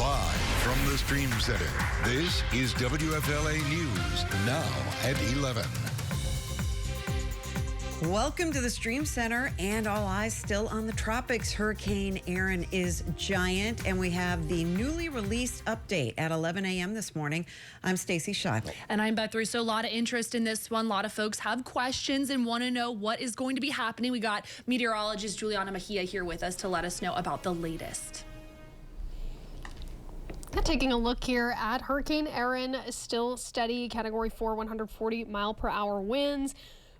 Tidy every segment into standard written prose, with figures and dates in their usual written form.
Live from the Stream Center, this is WFLA News, now at 11. Welcome to the Stream Center, and all eyes still on the tropics. Hurricane Erin is giant, and we have the newly released update at 11 a.m. this morning. I'm Stacy Scheibel. And I'm Beth Russo. A lot of interest in this one. A lot of folks have questions and want to know what is going to be happening. We got meteorologist Juliana Mejia here with us to let us know about the latest. Taking a look here at Hurricane Erin, still steady, Category 4, 140 mile per hour winds.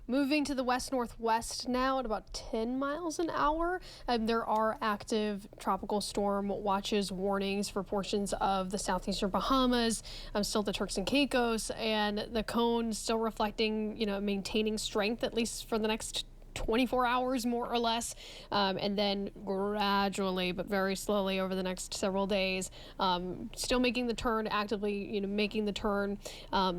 Moving to the west-northwest now at about 10 miles an hour. There are active tropical storm watches, warnings for portions of the southeastern Bahamas, still the Turks and Caicos, and the cone still reflecting, maintaining strength at least for the next 24 hours more or less, and then gradually but very slowly over the next several days, still making the turn, actively making the turn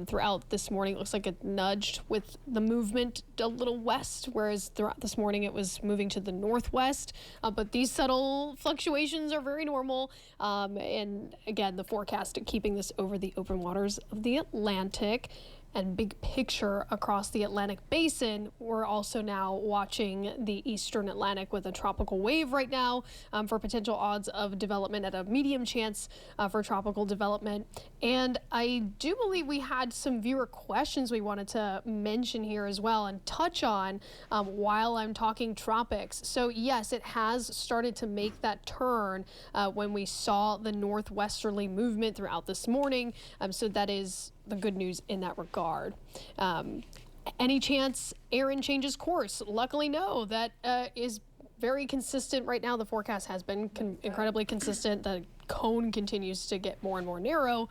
throughout this morning. It looks like it nudged with the movement a little west, whereas throughout this morning it was moving to the northwest, but these subtle fluctuations are very normal, and again the forecast keeping this over the open waters of the Atlantic. And big picture across the Atlantic basin, we're also now watching the eastern Atlantic with a tropical wave right now for potential odds of development at a medium chance for tropical development. And I do believe we had some viewer questions we wanted to mention here as well and touch on while I'm talking tropics. So yes, it has started to make that turn when we saw the northwesterly movement throughout this morning. So that is the good news in that regard. Any chance Erin changes course? Luckily, no. That is very consistent right now. The forecast has been incredibly consistent. The cone continues to get more and more narrow.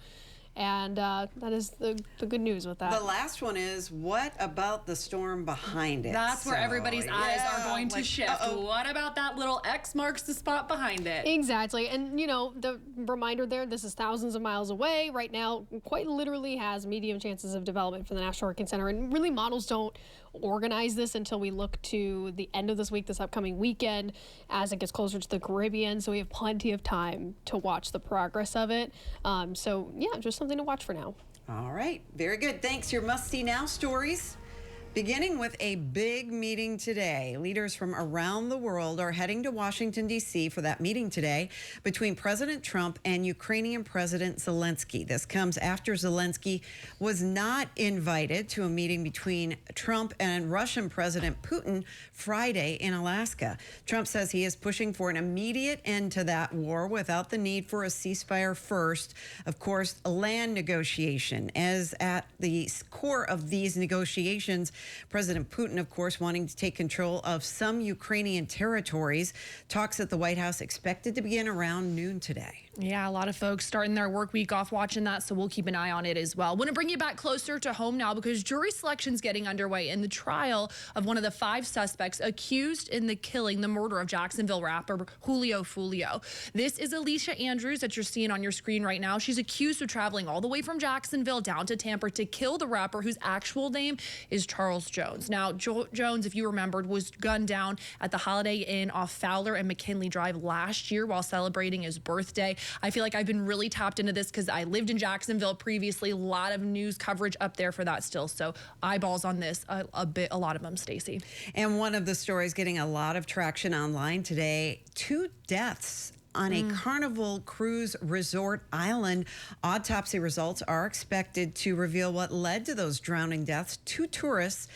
And that is the good news with that. The last one is, what about the storm behind it? That's where everybody's eyes are going to shift. What about that little X marks the spot behind it? Exactly. And, the reminder there, this is thousands of miles away. Right now, quite literally has medium chances of development for the National Hurricane Center. And really, models don't organize this until we look to the end of this week, this upcoming weekend, as it gets closer to the Caribbean. So we have plenty of time to watch the progress of it. So, yeah, just something to watch for now. All right. Very good. Thanks. Your must-see now stories. Beginning with a big meeting today. Leaders from around the world are heading to Washington, D.C. for that meeting today between President Trump and Ukrainian President Zelensky. This comes after Zelensky was not invited to a meeting between Trump and Russian President Putin Friday in Alaska. Trump says he is pushing for an immediate end to that war without the need for a ceasefire first. Of course, a land negotiation. As at the core of these negotiations, President Putin, of course, wanting to take control of some Ukrainian territories. Talks at the White House expected to begin around noon today. Yeah, a lot of folks starting their work week off watching that, so we'll keep an eye on it as well. Want to bring you back closer to home now because jury selection's getting underway in the trial of one of the 5 suspects accused in the murder of Jacksonville rapper Julio Fulio. This is Alicia Andrews that you're seeing on your screen right now. She's accused of traveling all the way from Jacksonville down to Tampa to kill the rapper whose actual name is Charles Jones. Now, Jones, if you remembered, was gunned down at the Holiday Inn off Fowler and McKinley Drive last year while celebrating his birthday. I feel like I've been really tapped into this because I lived in Jacksonville previously. A lot of news coverage up there for that still. So eyeballs on this, a lot of them, Stacy. And one of the stories getting a lot of traction online today, 2 deaths on a Carnival Cruise Resort island. Autopsy results are expected to reveal what led to those drowning deaths. 2 tourists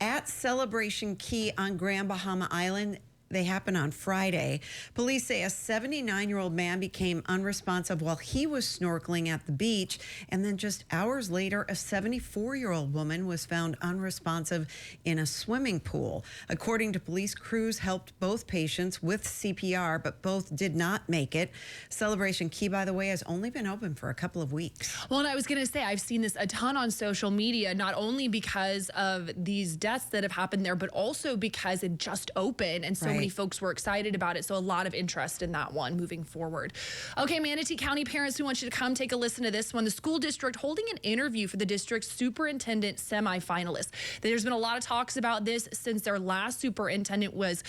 at Celebration Key on Grand Bahama Island. They happened on Friday. Police say a 79-year-old man became unresponsive while he was snorkeling at the beach. And then just hours later, a 74-year-old woman was found unresponsive in a swimming pool. According to police, crews helped both patients with CPR, but both did not make it. Celebration Key, by the way, has only been open for a couple of weeks. Well, and I was going to say, I've seen this a ton on social media, not only because of these deaths that have happened there, but also because it just opened. And so many folks were excited about it. So a lot of interest in that one moving forward. Okay, Manatee County parents, we want you to come take a listen to this one. The school district holding an interview for the district's superintendent semifinalists. There's been a lot of talks about this since their last superintendent was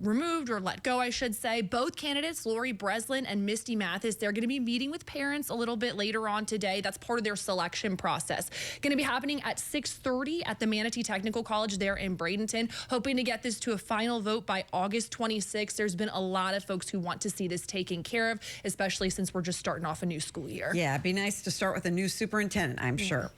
removed or let go, I should say. Both candidates, Lori Breslin and Misty Mathis, they're going to be meeting with parents a little bit later on today. That's part of their selection process. Going to be happening at 6:30 at the Manatee Technical College there in Bradenton. Hoping to get this to a final vote by August 26th. There's been a lot of folks who want to see this taken care of, especially since we're just starting off a new school year. Yeah, it'd be nice to start with a new superintendent, I'm sure.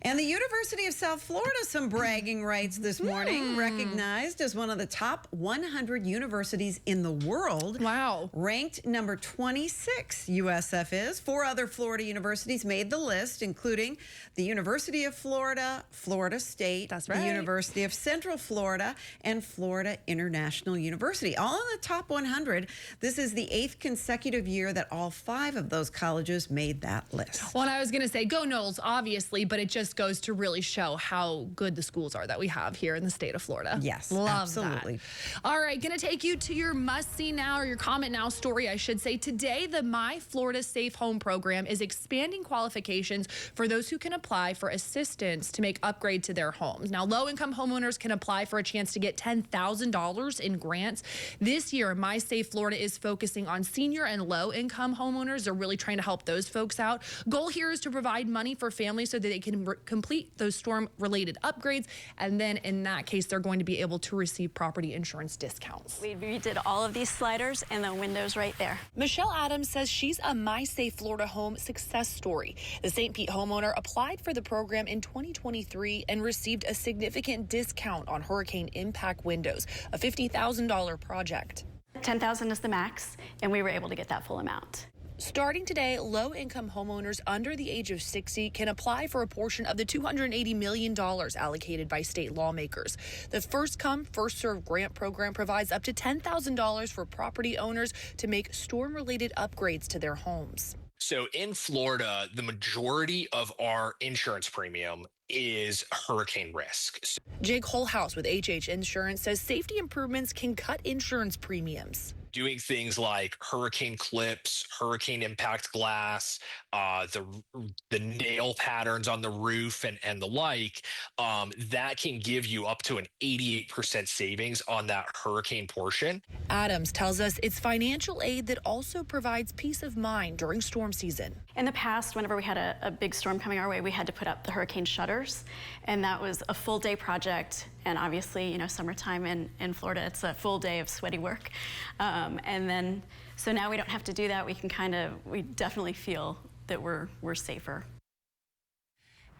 And the University of South Florida, some bragging rights this morning, recognized as one of the top 100 universities in the world. Wow. Ranked number 26, USF is. 4 other Florida universities made the list, including the University of Florida, Florida State, That's right. the University of Central Florida, and Florida International University, all in the top 100. This is the 8th consecutive year that all 5 of those colleges made that list. Well, and I was going to say, go Knowles, obviously, but it just goes to really show how good the schools are that we have here in the state of Florida. Yes, Love absolutely. That. All right, going to take you to your must-see now, or your comment now story, I should say. Today, the My Florida Safe Home program is expanding qualifications for those who can apply for assistance to make upgrade to their homes. Now, low-income homeowners can apply for a chance to get $10,000 in grants. This year, My Safe Florida is focusing on senior and low-income homeowners. They're really trying to help those folks out. Goal here is to provide money for families so that they can complete those storm-related upgrades, and then in that case, they're going to be able to receive property insurance discounts. We redid all of these sliders and the windows right there. Michelle Adams says she's a My Safe Florida home success story. The St. Pete homeowner applied for the program in 2023 and received a significant discount on hurricane impact windows, a $50,000 project. $10,000 is the max, and we were able to get that full amount. Starting today, low-income homeowners under the age of 60 can apply for a portion of the $280 million allocated by state lawmakers. The first-come, first-served grant program provides up to $10,000 for property owners to make storm-related upgrades to their homes. So in Florida, the majority of our insurance premium is hurricane risk. Jake Holhouse with HH Insurance says safety improvements can cut insurance premiums. Doing things like hurricane clips, hurricane impact glass, the nail patterns on the roof and the like, that can give you up to an 88% savings on that hurricane portion. Adams tells us it's financial aid that also provides peace of mind during storm season. In the past, whenever we had a big storm coming our way, we had to put up the hurricane shutters, and that was a full day project. And obviously, you know, summertime in Florida, it's a full day of sweaty work. And then, so now we don't have to do that. We definitely feel that we're safer.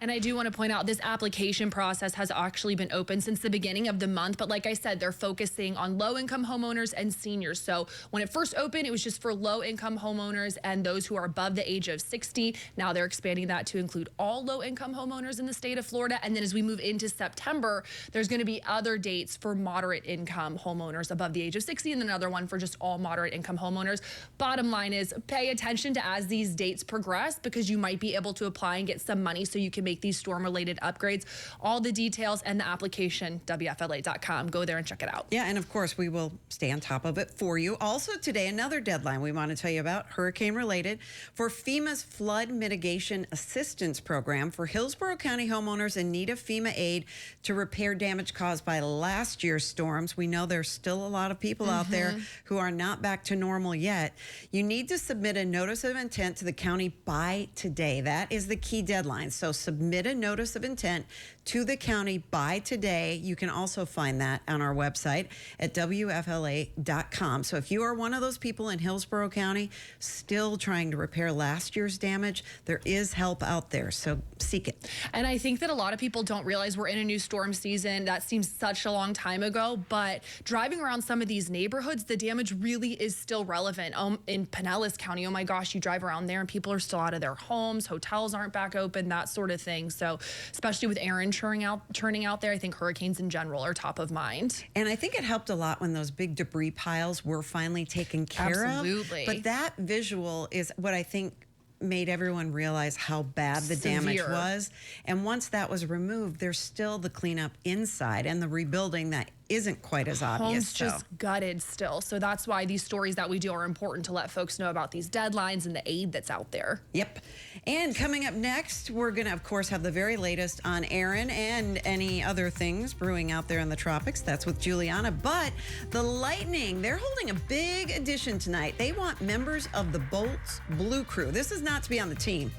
And I do want to point out this application process has actually been open since the beginning of the month. But like I said, they're focusing on low-income homeowners and seniors. So when it first opened, it was just for low-income homeowners and those who are above the age of 60. Now they're expanding that to include all low-income homeowners in the state of Florida. And then as we move into September, there's going to be other dates for moderate-income homeowners above the age of 60, and then another one for just all moderate-income homeowners. Bottom line is pay attention to as these dates progress, because you might be able to apply and get some money so you can make these storm-related upgrades. All the details and the application, WFLA.com. Go there and check it out. Yeah, and of course, we will stay on top of it for you. Also today, another deadline we want to tell you about, hurricane-related, for FEMA's Flood Mitigation Assistance Program for Hillsborough County homeowners in need of FEMA aid to repair damage caused by last year's storms. We know there's still a lot of people out there who are not back to normal yet. You need to submit a notice of intent to the county by today. That is the key deadline. So submit a notice of intent to the county by today. You can also find that on our website at WFLA.com. So if you are one of those people in Hillsborough County still trying to repair last year's damage, there is help out there. So seek it. And I think that a lot of people don't realize we're in a new storm season. That seems such a long time ago, but driving around some of these neighborhoods, the damage really is still relevant. In Pinellas County, oh my gosh, you drive around there and people are still out of their homes, hotels aren't back open, that sort of thing. So especially with Aaron churning out there, I think hurricanes in general are top of mind. And I think it helped a lot when those big debris piles were finally taken care Absolutely. of. But that visual is what I think made everyone realize how bad the damage was. And once that was removed, there's still the cleanup inside and the rebuilding that isn't quite as obvious. Homes just gutted still. So that's why these stories that we do are important to let folks know about these deadlines and the aid that's out there. Yep. And coming up next, we're going to, of course, have the very latest on Aaron and any other things brewing out there in the tropics. That's with Juliana. But the Lightning, they're holding a big edition tonight. They want members of the Bolts Blue Crew. This is not to be on the team.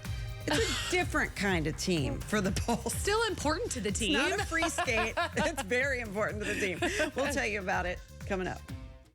It's a different kind of team for the Bolts. Still important to the team. It's not a free skate. It's very important to the team. We'll tell you about it coming up.